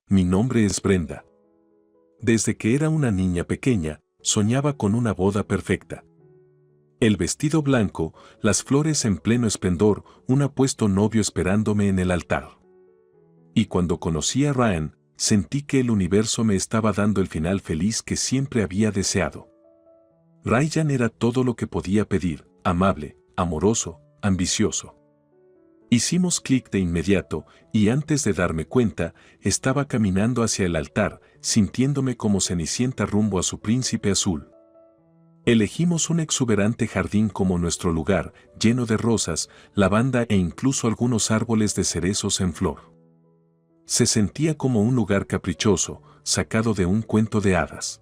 Mi nombre es Brenda. Desde que era una niña pequeña, soñaba con una boda perfecta. El vestido blanco, las flores en pleno esplendor, un apuesto novio esperándome en el altar. Y cuando conocí a Ryan, sentí que el universo me estaba dando el final feliz que siempre había deseado. Ryan era todo lo que podía pedir, amable, amoroso, ambicioso. Hicimos clic de inmediato, y antes de darme cuenta, estaba caminando hacia el altar, sintiéndome como Cenicienta rumbo a su príncipe azul. Elegimos un exuberante jardín como nuestro lugar, lleno de rosas, lavanda e incluso algunos árboles de cerezos en flor. Se sentía como un lugar caprichoso, sacado de un cuento de hadas.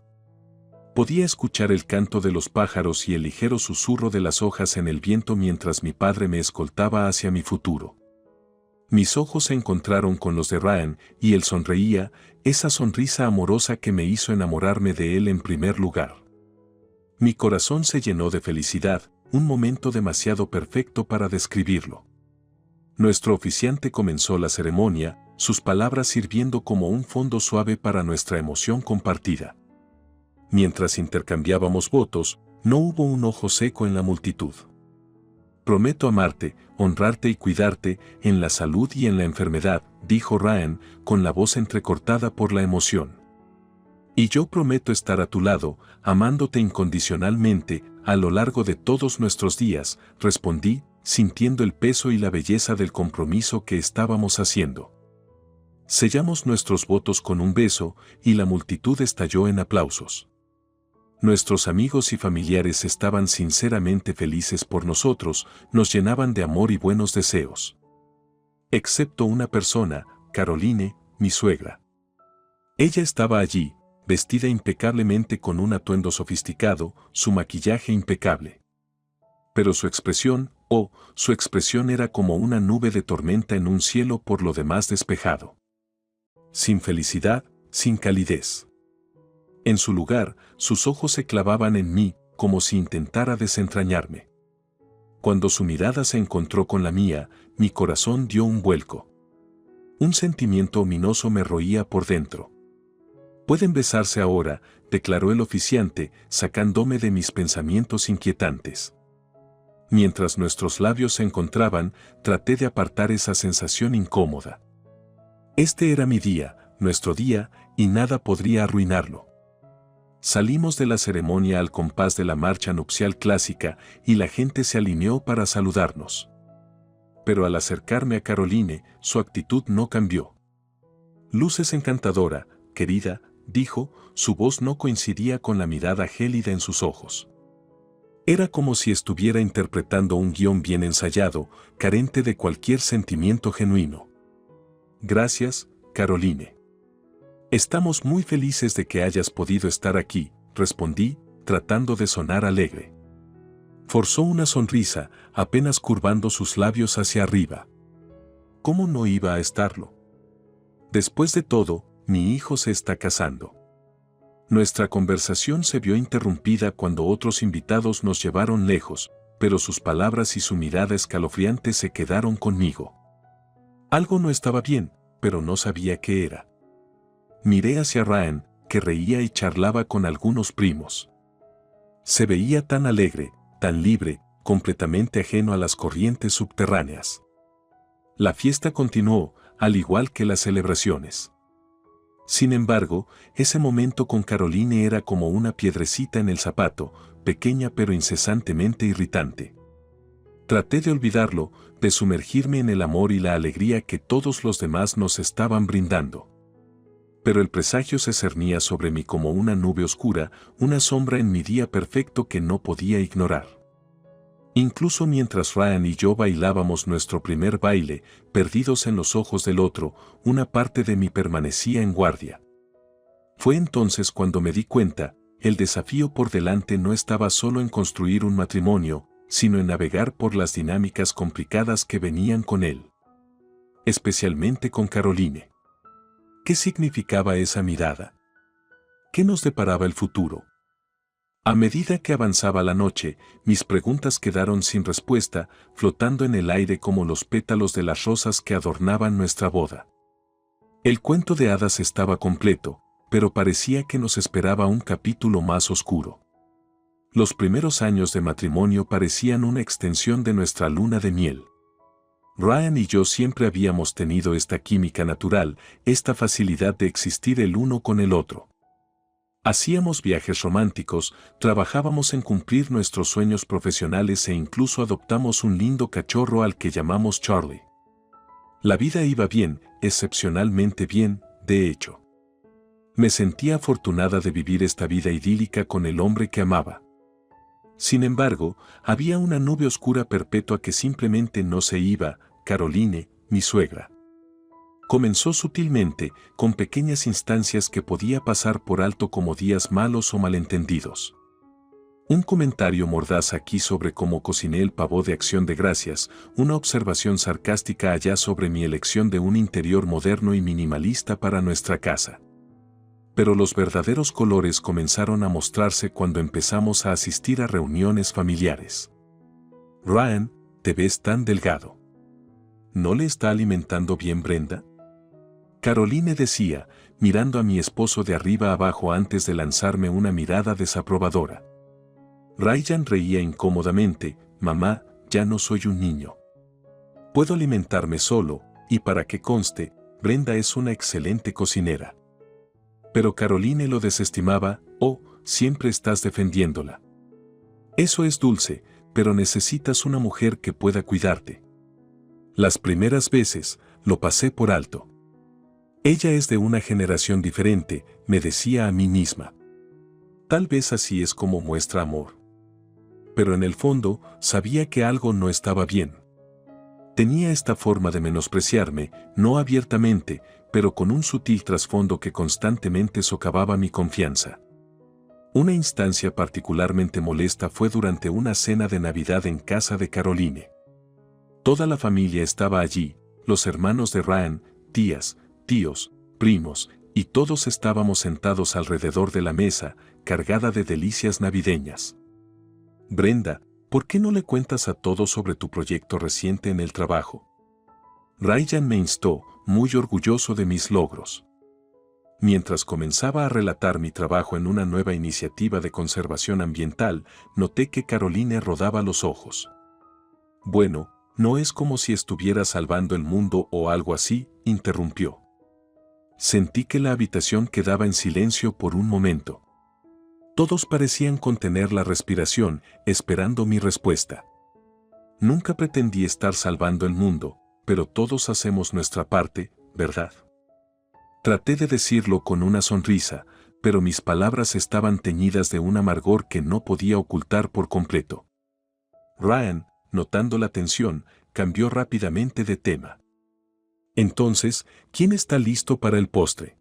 Podía escuchar el canto de los pájaros y el ligero susurro de las hojas en el viento mientras mi padre me escoltaba hacia mi futuro. Mis ojos se encontraron con los de Ryan y él sonreía, esa sonrisa amorosa que me hizo enamorarme de él en primer lugar. Mi corazón se llenó de felicidad, un momento demasiado perfecto para describirlo. Nuestro oficiante comenzó la ceremonia, sus palabras sirviendo como un fondo suave para nuestra emoción compartida. Mientras intercambiábamos votos, no hubo un ojo seco en la multitud. Prometo amarte, honrarte y cuidarte, en la salud y en la enfermedad, dijo Ryan, con la voz entrecortada por la emoción. Y yo prometo estar a tu lado, amándote incondicionalmente, a lo largo de todos nuestros días, respondí, sintiendo el peso y la belleza del compromiso que estábamos haciendo. Sellamos nuestros votos con un beso, y la multitud estalló en aplausos. Nuestros amigos y familiares estaban sinceramente felices por nosotros, nos llenaban de amor y buenos deseos. Excepto una persona, Caroline, mi suegra. Ella estaba allí, vestida impecablemente con un atuendo sofisticado, su maquillaje impecable. Pero su expresión era como una nube de tormenta en un cielo por lo demás despejado. Sin felicidad, sin calidez. En su lugar, sus ojos se clavaban en mí, como si intentara desentrañarme. Cuando su mirada se encontró con la mía, mi corazón dio un vuelco. Un sentimiento ominoso me roía por dentro. «Pueden besarse ahora», declaró el oficiante, sacándome de mis pensamientos inquietantes. Mientras nuestros labios se encontraban, traté de apartar esa sensación incómoda. Este era mi día, nuestro día, y nada podría arruinarlo. Salimos de la ceremonia al compás de la marcha nupcial clásica y la gente se alineó para saludarnos. Pero al acercarme a Caroline, su actitud no cambió. «Luces encantadora, querida», dijo, su voz no coincidía con la mirada gélida en sus ojos. Era como si estuviera interpretando un guión bien ensayado, carente de cualquier sentimiento genuino. «Gracias, Caroline. Estamos muy felices de que hayas podido estar aquí», respondí, tratando de sonar alegre. Forzó una sonrisa, apenas curvando sus labios hacia arriba. ¿Cómo no iba a estarlo? Después de todo, mi hijo se está casando. Nuestra conversación se vio interrumpida cuando otros invitados nos llevaron lejos, pero sus palabras y su mirada escalofriante se quedaron conmigo. Algo no estaba bien, pero no sabía qué era. Miré hacia Ryan, que reía y charlaba con algunos primos. Se veía tan alegre, tan libre, completamente ajeno a las corrientes subterráneas. La fiesta continuó, al igual que las celebraciones. Sin embargo, ese momento con Caroline era como una piedrecita en el zapato, pequeña pero incesantemente irritante. Traté de olvidarlo, de sumergirme en el amor y la alegría que todos los demás nos estaban brindando. Pero el presagio se cernía sobre mí como una nube oscura, una sombra en mi día perfecto que no podía ignorar. Incluso mientras Ryan y yo bailábamos nuestro primer baile, perdidos en los ojos del otro, una parte de mí permanecía en guardia. Fue entonces cuando me di cuenta, el desafío por delante no estaba solo en construir un matrimonio, sino en navegar por las dinámicas complicadas que venían con él. Especialmente con Caroline. ¿Qué significaba esa mirada? ¿Qué nos deparaba el futuro? A medida que avanzaba la noche, mis preguntas quedaron sin respuesta, flotando en el aire como los pétalos de las rosas que adornaban nuestra boda. El cuento de hadas estaba completo, pero parecía que nos esperaba un capítulo más oscuro. Los primeros años de matrimonio parecían una extensión de nuestra luna de miel. Ryan y yo siempre habíamos tenido esta química natural, esta facilidad de existir el uno con el otro. Hacíamos viajes románticos, trabajábamos en cumplir nuestros sueños profesionales e incluso adoptamos un lindo cachorro al que llamamos Charlie. La vida iba bien, excepcionalmente bien, de hecho. Me sentía afortunada de vivir esta vida idílica con el hombre que amaba. Sin embargo, había una nube oscura perpetua que simplemente no se iba, Caroline, mi suegra. Comenzó sutilmente, con pequeñas instancias que podía pasar por alto como días malos o malentendidos. Un comentario mordaz aquí sobre cómo cociné el pavó de Acción de Gracias, una observación sarcástica allá sobre mi elección de un interior moderno y minimalista para nuestra casa. Pero los verdaderos colores comenzaron a mostrarse cuando empezamos a asistir a reuniones familiares. Ryan, te ves tan delgado. ¿No le está alimentando bien Brenda? Caroline decía, mirando a mi esposo de arriba abajo antes de lanzarme una mirada desaprobadora. Ryan reía incómodamente, mamá, ya no soy un niño. Puedo alimentarme solo, y para que conste, Brenda es una excelente cocinera. Pero Caroline lo desestimaba, oh, siempre estás defendiéndola. Eso es dulce, pero necesitas una mujer que pueda cuidarte. Las primeras veces, lo pasé por alto. Ella es de una generación diferente, me decía a mí misma. Tal vez así es como muestra amor. Pero en el fondo, sabía que algo no estaba bien. Tenía esta forma de menospreciarme, no abiertamente, pero con un sutil trasfondo que constantemente socavaba mi confianza. Una instancia particularmente molesta fue durante una cena de Navidad en casa de Caroline. Toda la familia estaba allí, los hermanos de Ryan, tías, tíos, primos, y todos estábamos sentados alrededor de la mesa, cargada de delicias navideñas. Brenda, ¿por qué no le cuentas a todos sobre tu proyecto reciente en el trabajo? Ryan me instó, muy orgulloso de mis logros. Mientras comenzaba a relatar mi trabajo en una nueva iniciativa de conservación ambiental, noté que Caroline rodaba los ojos. Bueno, no es como si estuviera salvando el mundo o algo así, interrumpió. Sentí que la habitación quedaba en silencio por un momento. Todos parecían contener la respiración, esperando mi respuesta. Nunca pretendí estar salvando el mundo, pero todos hacemos nuestra parte, ¿verdad? Traté de decirlo con una sonrisa, pero mis palabras estaban teñidas de un amargor que no podía ocultar por completo. Ryan, notando la tensión, cambió rápidamente de tema. Entonces, ¿quién está listo para el postre?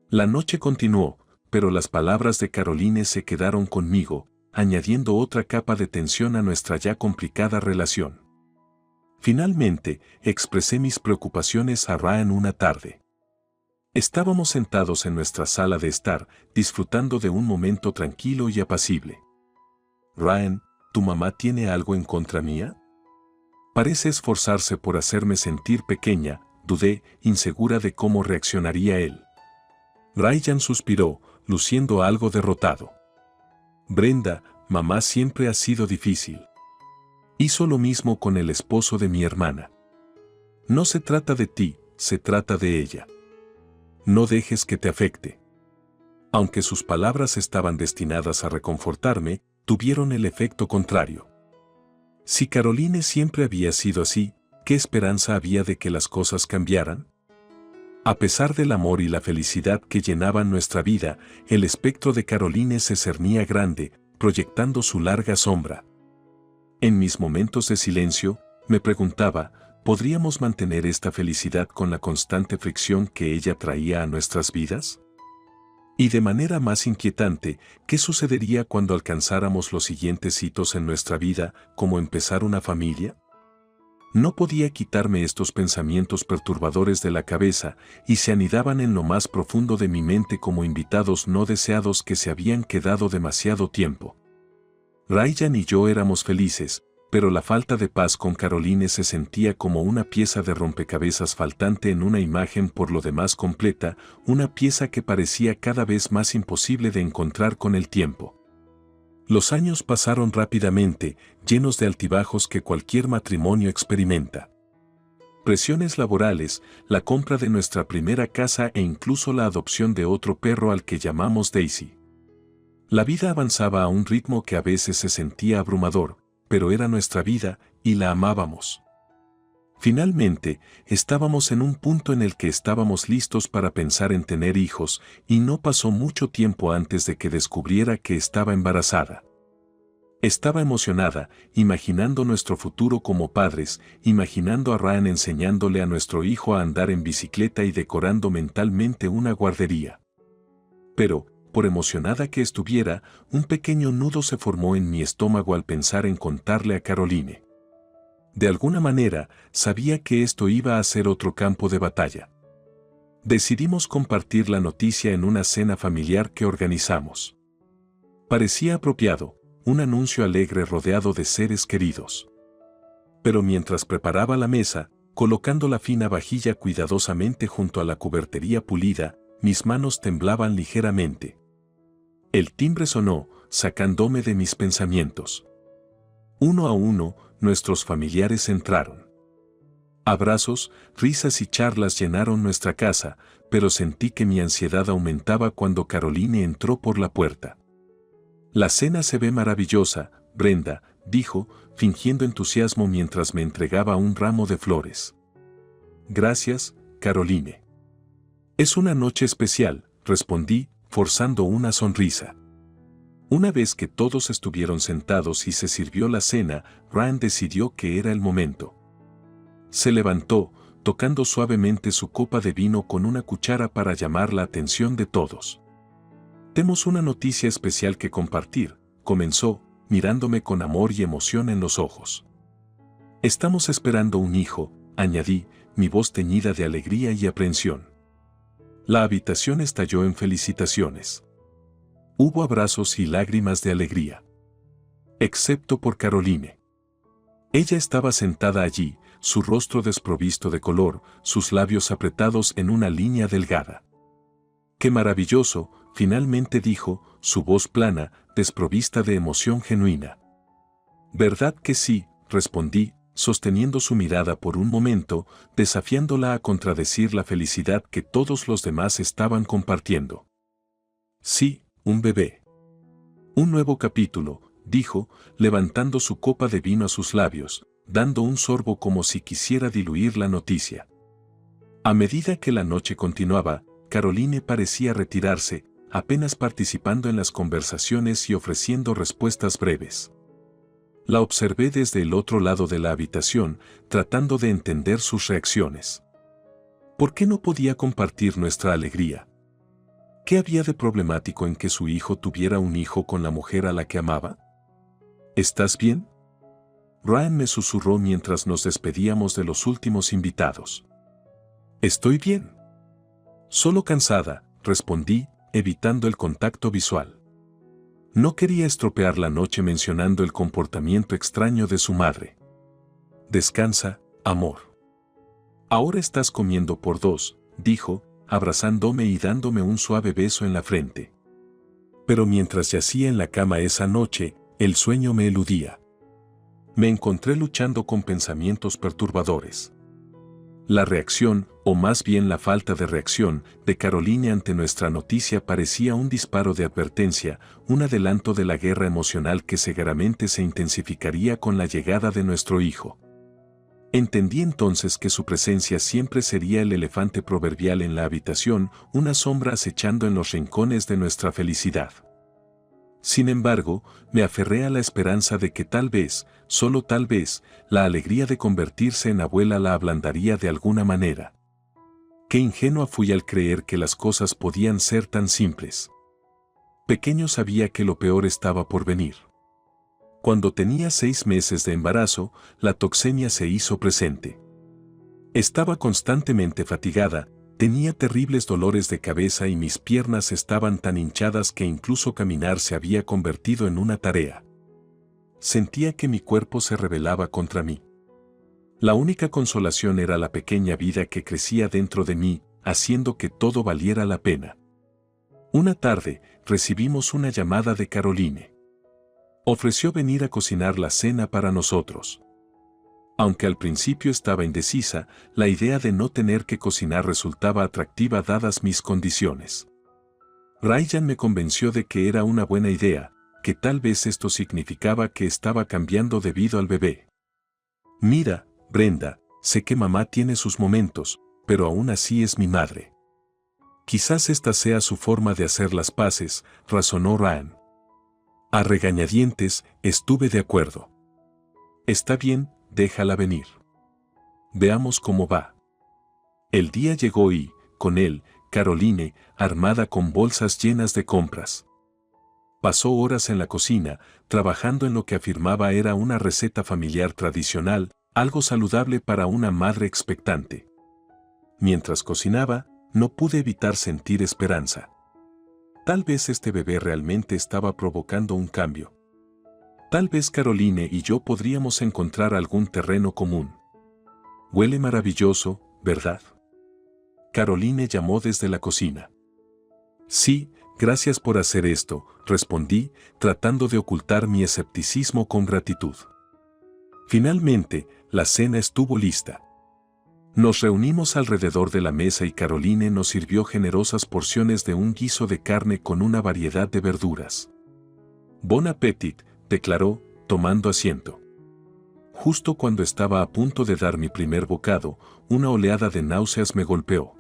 La noche continuó, pero las palabras de Caroline se quedaron conmigo, añadiendo otra capa de tensión a nuestra ya complicada relación. Finalmente, expresé mis preocupaciones a Ryan una tarde. Estábamos sentados en nuestra sala de estar, disfrutando de un momento tranquilo y apacible. Ryan, ¿tu mamá tiene algo en contra mía? Parece esforzarse por hacerme sentir pequeña, dudé, insegura de cómo reaccionaría él. Ryan suspiró, luciendo algo derrotado. Brenda, mamá siempre ha sido difícil. Hizo lo mismo con el esposo de mi hermana. No se trata de ti, se trata de ella. No dejes que te afecte. Aunque sus palabras estaban destinadas a reconfortarme, tuvieron el efecto contrario. Si Caroline siempre había sido así, ¿qué esperanza había de que las cosas cambiaran? A pesar del amor y la felicidad que llenaban nuestra vida, el espectro de Caroline se cernía grande, proyectando su larga sombra. En mis momentos de silencio, me preguntaba, ¿podríamos mantener esta felicidad con la constante fricción que ella traía a nuestras vidas? Y de manera más inquietante, ¿qué sucedería cuando alcanzáramos los siguientes hitos en nuestra vida, como empezar una familia? No podía quitarme estos pensamientos perturbadores de la cabeza y se anidaban en lo más profundo de mi mente como invitados no deseados que se habían quedado demasiado tiempo. Ryan y yo éramos felices, pero la falta de paz con Caroline se sentía como una pieza de rompecabezas faltante en una imagen por lo demás completa, una pieza que parecía cada vez más imposible de encontrar con el tiempo. Los años pasaron rápidamente, llenos de altibajos que cualquier matrimonio experimenta. Presiones laborales, la compra de nuestra primera casa e incluso la adopción de otro perro al que llamamos Daisy. La vida avanzaba a un ritmo que a veces se sentía abrumador, pero era nuestra vida y la amábamos. Finalmente, estábamos en un punto en el que estábamos listos para pensar en tener hijos, y no pasó mucho tiempo antes de que descubriera que estaba embarazada. Estaba emocionada, imaginando nuestro futuro como padres, imaginando a Ryan enseñándole a nuestro hijo a andar en bicicleta y decorando mentalmente una guardería. Pero, por emocionada que estuviera, un pequeño nudo se formó en mi estómago al pensar en contarle a Caroline. De alguna manera, sabía que esto iba a ser otro campo de batalla. Decidimos compartir la noticia en una cena familiar que organizamos. Parecía apropiado, un anuncio alegre rodeado de seres queridos. Pero mientras preparaba la mesa, colocando la fina vajilla cuidadosamente junto a la cubertería pulida, mis manos temblaban ligeramente. El timbre sonó, sacándome de mis pensamientos. Uno a uno, nuestros familiares entraron. Abrazos, risas y charlas llenaron nuestra casa, pero sentí que mi ansiedad aumentaba cuando Caroline entró por la puerta. «La cena se ve maravillosa, Brenda», dijo, fingiendo entusiasmo mientras me entregaba un ramo de flores. «Gracias, Caroline». «Es una noche especial», respondí, forzando una sonrisa. Una vez que todos estuvieron sentados y se sirvió la cena, Ryan decidió que era el momento. Se levantó, tocando suavemente su copa de vino con una cuchara para llamar la atención de todos. «Tenemos una noticia especial que compartir», comenzó, mirándome con amor y emoción en los ojos. «Estamos esperando un hijo», añadí, mi voz teñida de alegría y aprensión. La habitación estalló en felicitaciones. Hubo abrazos y lágrimas de alegría. Excepto por Caroline. Ella estaba sentada allí, su rostro desprovisto de color, sus labios apretados en una línea delgada. «¡Qué maravilloso!», finalmente dijo, su voz plana, desprovista de emoción genuina. «¿Verdad que sí?», respondí, sosteniendo su mirada por un momento, desafiándola a contradecir la felicidad que todos los demás estaban compartiendo. «Sí, un bebé». «Un nuevo capítulo», dijo, levantando su copa de vino a sus labios, dando un sorbo como si quisiera diluir la noticia. A medida que la noche continuaba, Caroline parecía retirarse, apenas participando en las conversaciones y ofreciendo respuestas breves. La observé desde el otro lado de la habitación, tratando de entender sus reacciones. ¿Por qué no podía compartir nuestra alegría? ¿Qué había de problemático en que su hijo tuviera un hijo con la mujer a la que amaba? ¿Estás bien?, Ryan me susurró mientras nos despedíamos de los últimos invitados. «Estoy bien». «Solo cansada», respondí, evitando el contacto visual. No quería estropear la noche mencionando el comportamiento extraño de su madre. «Descansa, amor. Ahora estás comiendo por dos», dijo, abrazándome y dándome un suave beso en la frente. Pero mientras yacía en la cama esa noche, el sueño me eludía. Me encontré luchando con pensamientos perturbadores. La reacción, o más bien la falta de reacción, de Caroline ante nuestra noticia parecía un disparo de advertencia, un adelanto de la guerra emocional que seguramente se intensificaría con la llegada de nuestro hijo. Entendí entonces que su presencia siempre sería el elefante proverbial en la habitación, una sombra acechando en los rincones de nuestra felicidad. Sin embargo, me aferré a la esperanza de que tal vez, solo tal vez, la alegría de convertirse en abuela la ablandaría de alguna manera. Qué ingenua fui al creer que las cosas podían ser tan simples. Pequeño sabía que lo peor estaba por venir. Cuando tenía 6 meses de embarazo, la toxemia se hizo presente. Estaba constantemente fatigada, tenía terribles dolores de cabeza y mis piernas estaban tan hinchadas que incluso caminar se había convertido en una tarea. Sentía que mi cuerpo se rebelaba contra mí. La única consolación era la pequeña vida que crecía dentro de mí, haciendo que todo valiera la pena. Una tarde, recibimos una llamada de Caroline. Ofreció venir a cocinar la cena para nosotros. Aunque al principio estaba indecisa, la idea de no tener que cocinar resultaba atractiva dadas mis condiciones. Ryan me convenció de que era una buena idea, que tal vez esto significaba que estaba cambiando debido al bebé. Mira, Brenda, sé que mamá tiene sus momentos, pero aún así es mi madre. Quizás esta sea su forma de hacer las paces, razonó Ryan. A regañadientes, estuve de acuerdo. Está bien, déjala venir. Veamos cómo va. El día llegó y, con él, Caroline, armada con bolsas llenas de compras. Pasó horas en la cocina, trabajando en lo que afirmaba era una receta familiar tradicional, algo saludable para una madre expectante. Mientras cocinaba, no pude evitar sentir esperanza. Tal vez este bebé realmente estaba provocando un cambio. Tal vez Caroline y yo podríamos encontrar algún terreno común. Huele maravilloso, ¿verdad? Caroline llamó desde la cocina. Sí, gracias por hacer esto, respondí, tratando de ocultar mi escepticismo con gratitud. Finalmente, la cena estuvo lista. Nos reunimos alrededor de la mesa y Caroline nos sirvió generosas porciones de un guiso de carne con una variedad de verduras. Bon appétit, declaró, tomando asiento. Justo cuando estaba a punto de dar mi primer bocado, una oleada de náuseas me golpeó.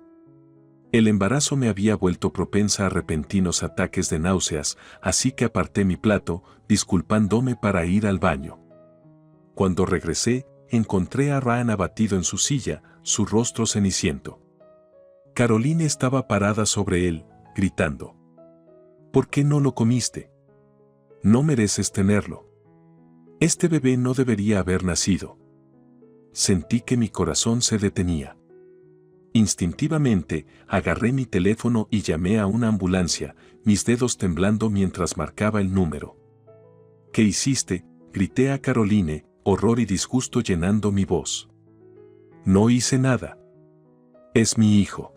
El embarazo me había vuelto propensa a repentinos ataques de náuseas, así que aparté mi plato, disculpándome para ir al baño. Cuando regresé, encontré a Ryan abatido en su silla, su rostro ceniciento. Caroline estaba parada sobre él, gritando. ¿Por qué no lo comiste? No mereces tenerlo. Este bebé no debería haber nacido. Sentí que mi corazón se detenía. Instintivamente, agarré mi teléfono y llamé a una ambulancia, mis dedos temblando mientras marcaba el número. ¿Qué hiciste?, grité a Caroline, horror y disgusto llenando mi voz. No hice nada. Es mi hijo.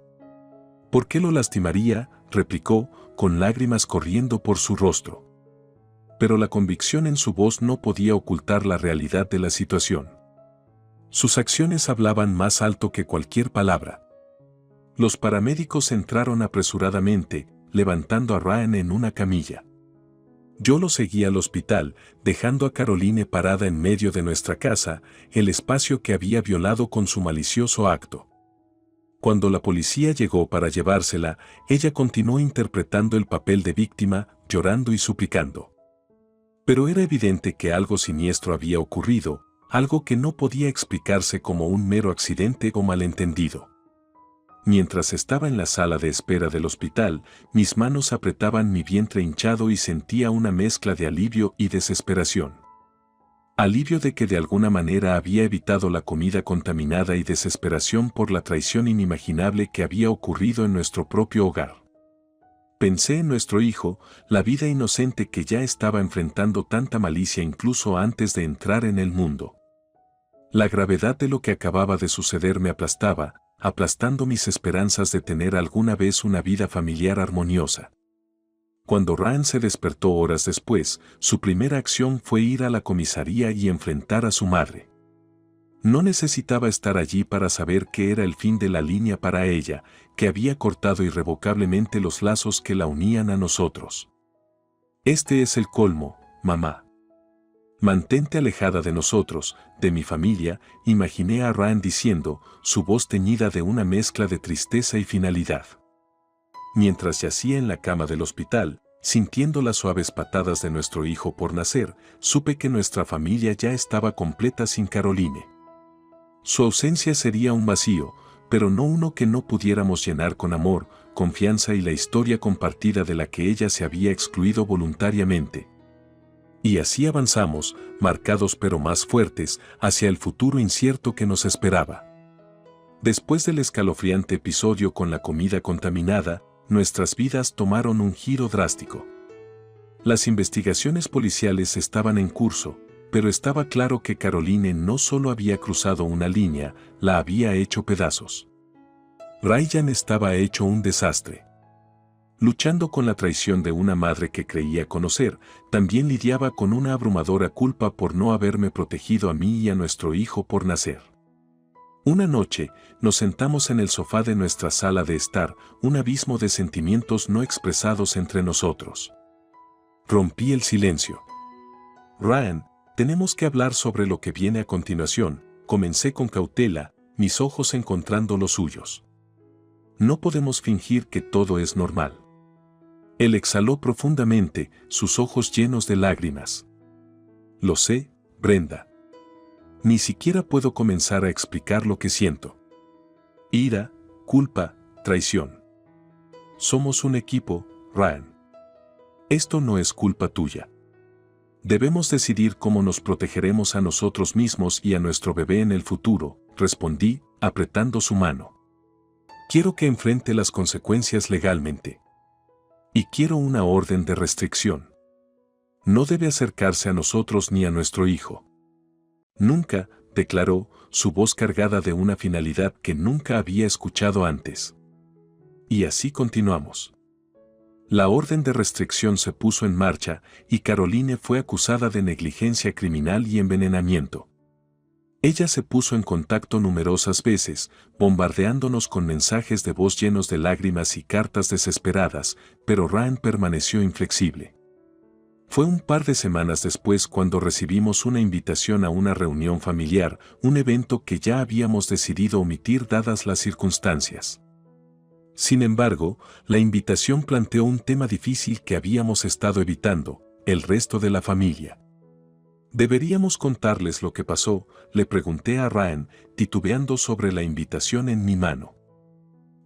¿Por qué lo lastimaría?, replicó, con lágrimas corriendo por su rostro. Pero la convicción en su voz no podía ocultar la realidad de la situación. Sus acciones hablaban más alto que cualquier palabra. Los paramédicos entraron apresuradamente, levantando a Ryan en una camilla. Yo lo seguí al hospital, dejando a Caroline parada en medio de nuestra casa, el espacio que había violado con su malicioso acto. Cuando la policía llegó para llevársela, ella continuó interpretando el papel de víctima, llorando y suplicando. Pero era evidente que algo siniestro había ocurrido, algo que no podía explicarse como un mero accidente o malentendido. Mientras estaba en la sala de espera del hospital, mis manos apretaban mi vientre hinchado y sentía una mezcla de alivio y desesperación. Alivio de que de alguna manera había evitado la comida contaminada y desesperación por la traición inimaginable que había ocurrido en nuestro propio hogar. Pensé en nuestro hijo, la vida inocente que ya estaba enfrentando tanta malicia incluso antes de entrar en el mundo. La gravedad de lo que acababa de suceder me aplastaba, aplastando mis esperanzas de tener alguna vez una vida familiar armoniosa. Cuando Ryan se despertó horas después, su primera acción fue ir a la comisaría y enfrentar a su madre. No necesitaba estar allí para saber que era el fin de la línea para ella, que había cortado irrevocablemente los lazos que la unían a nosotros. Este es el colmo, mamá. Mantente alejada de nosotros, de mi familia, imaginé a Ryan diciendo, su voz teñida de una mezcla de tristeza y finalidad. Mientras yacía en la cama del hospital, sintiendo las suaves patadas de nuestro hijo por nacer, supe que nuestra familia ya estaba completa sin Caroline. Su ausencia sería un vacío, pero no uno que no pudiéramos llenar con amor, confianza y la historia compartida de la que ella se había excluido voluntariamente. Y así avanzamos, marcados pero más fuertes, hacia el futuro incierto que nos esperaba. Después del escalofriante episodio con la comida contaminada, nuestras vidas tomaron un giro drástico. Las investigaciones policiales estaban en curso, pero estaba claro que Caroline no solo había cruzado una línea, la había hecho pedazos. Ryan estaba hecho un desastre. Luchando con la traición de una madre que creía conocer, también lidiaba con una abrumadora culpa por no haberme protegido a mí y a nuestro hijo por nacer. Una noche, nos sentamos en el sofá de nuestra sala de estar, un abismo de sentimientos no expresados entre nosotros. Rompí el silencio. Ryan, tenemos que hablar sobre lo que viene a continuación, comencé con cautela, mis ojos encontrando los suyos. No podemos fingir que todo es normal. Él exhaló profundamente, sus ojos llenos de lágrimas. Lo sé, Brenda. Ni siquiera puedo comenzar a explicar lo que siento. Ira, culpa, traición. Somos un equipo, Ryan. Esto no es culpa tuya. Debemos decidir cómo nos protegeremos a nosotros mismos y a nuestro bebé en el futuro, respondí, apretando su mano. Quiero que enfrente las consecuencias legalmente. Y quiero una orden de restricción. No debe acercarse a nosotros ni a nuestro hijo. Nunca, declaró, su voz cargada de una finalidad que nunca había escuchado antes. Y así continuamos. La orden de restricción se puso en marcha y Caroline fue acusada de negligencia criminal y envenenamiento. Ella se puso en contacto numerosas veces, bombardeándonos con mensajes de voz llenos de lágrimas y cartas desesperadas, pero Ryan permaneció inflexible. Fue un par de semanas después cuando recibimos una invitación a una reunión familiar, un evento que ya habíamos decidido omitir dadas las circunstancias. Sin embargo, la invitación planteó un tema difícil que habíamos estado evitando, el resto de la familia. ¿Deberíamos contarles lo que pasó?, le pregunté a Ryan, titubeando sobre la invitación en mi mano.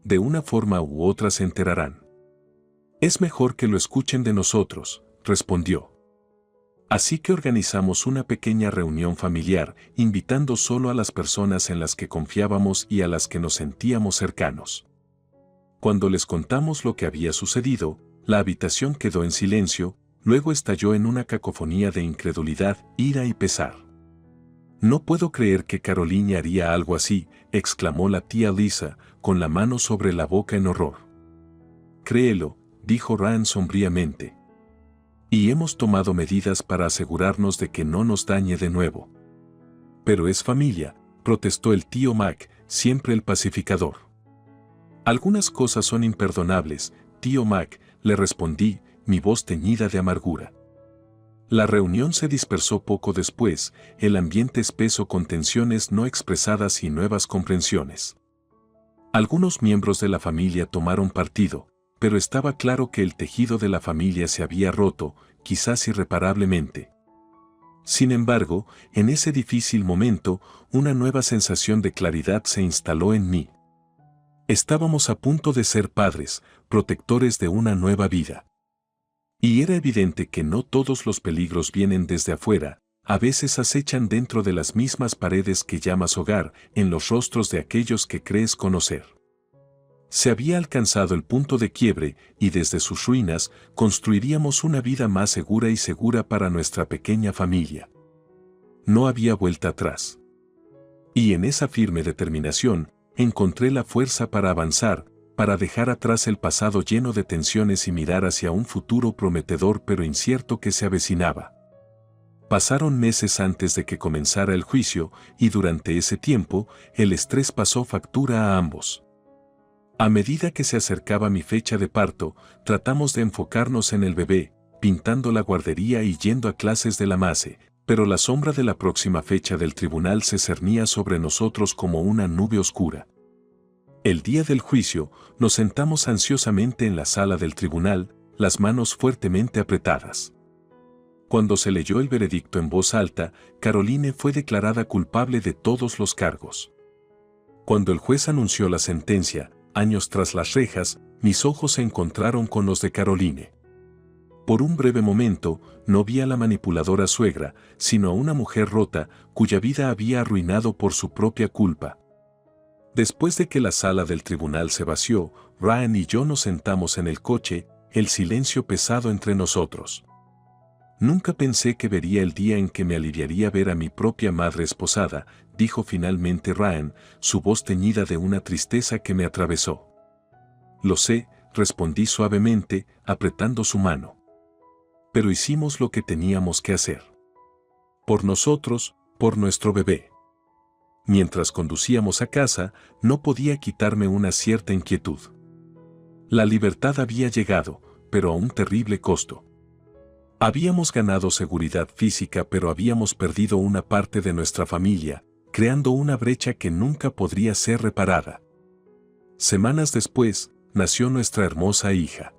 De una forma u otra se enterarán. Es mejor que lo escuchen de nosotros, respondió. Así que organizamos una pequeña reunión familiar, invitando solo a las personas en las que confiábamos y a las que nos sentíamos cercanos. Cuando les contamos lo que había sucedido, la habitación quedó en silencio, luego estalló en una cacofonía de incredulidad, ira y pesar. No puedo creer que Caroline haría algo así, exclamó la tía Lisa, con la mano sobre la boca en horror. Créelo, dijo Ryan sombríamente. Y hemos tomado medidas para asegurarnos de que no nos dañe de nuevo. Pero es familia, protestó el tío Mac, siempre el pacificador. Algunas cosas son imperdonables, tío Mac, le respondí, mi voz teñida de amargura. La reunión se dispersó poco después, el ambiente espeso con tensiones no expresadas y nuevas comprensiones. Algunos miembros de la familia tomaron partido, pero estaba claro que el tejido de la familia se había roto, quizás irreparablemente. Sin embargo, en ese difícil momento, una nueva sensación de claridad se instaló en mí. Estábamos a punto de ser padres, protectores de una nueva vida. Y era evidente que no todos los peligros vienen desde afuera, a veces acechan dentro de las mismas paredes que llamas hogar, en los rostros de aquellos que crees conocer. Se había alcanzado el punto de quiebre y desde sus ruinas construiríamos una vida más segura y segura para nuestra pequeña familia. No había vuelta atrás. Y en esa firme determinación, encontré la fuerza para avanzar, para dejar atrás el pasado lleno de tensiones y mirar hacia un futuro prometedor pero incierto que se avecinaba. Pasaron meses antes de que comenzara el juicio y durante ese tiempo, el estrés pasó factura a ambos. A medida que se acercaba mi fecha de parto, tratamos de enfocarnos en el bebé, pintando la guardería y yendo a clases de la MASE, pero la sombra de la próxima fecha del tribunal se cernía sobre nosotros como una nube oscura. El día del juicio, nos sentamos ansiosamente en la sala del tribunal, las manos fuertemente apretadas. Cuando se leyó el veredicto en voz alta, Caroline fue declarada culpable de todos los cargos. Cuando el juez anunció la sentencia, años tras las rejas, mis ojos se encontraron con los de Caroline. Por un breve momento, no vi a la manipuladora suegra, sino a una mujer rota, cuya vida había arruinado por su propia culpa. Después de que la sala del tribunal se vació, Ryan y yo nos sentamos en el coche, el silencio pesado entre nosotros. Nunca pensé que vería el día en que me aliviaría ver a mi propia madre esposada, dijo finalmente Ryan, su voz teñida de una tristeza que me atravesó. Lo sé, respondí suavemente, apretando su mano. Pero hicimos lo que teníamos que hacer. Por nosotros, por nuestro bebé. Mientras conducíamos a casa, no podía quitarme una cierta inquietud. La libertad había llegado, pero a un terrible costo. Habíamos ganado seguridad física, pero habíamos perdido una parte de nuestra familia, creando una brecha que nunca podría ser reparada. Semanas después, nació nuestra hermosa hija.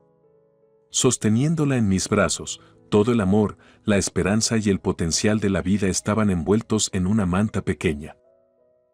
Sosteniéndola en mis brazos, todo el amor, la esperanza y el potencial de la vida estaban envueltos en una manta pequeña.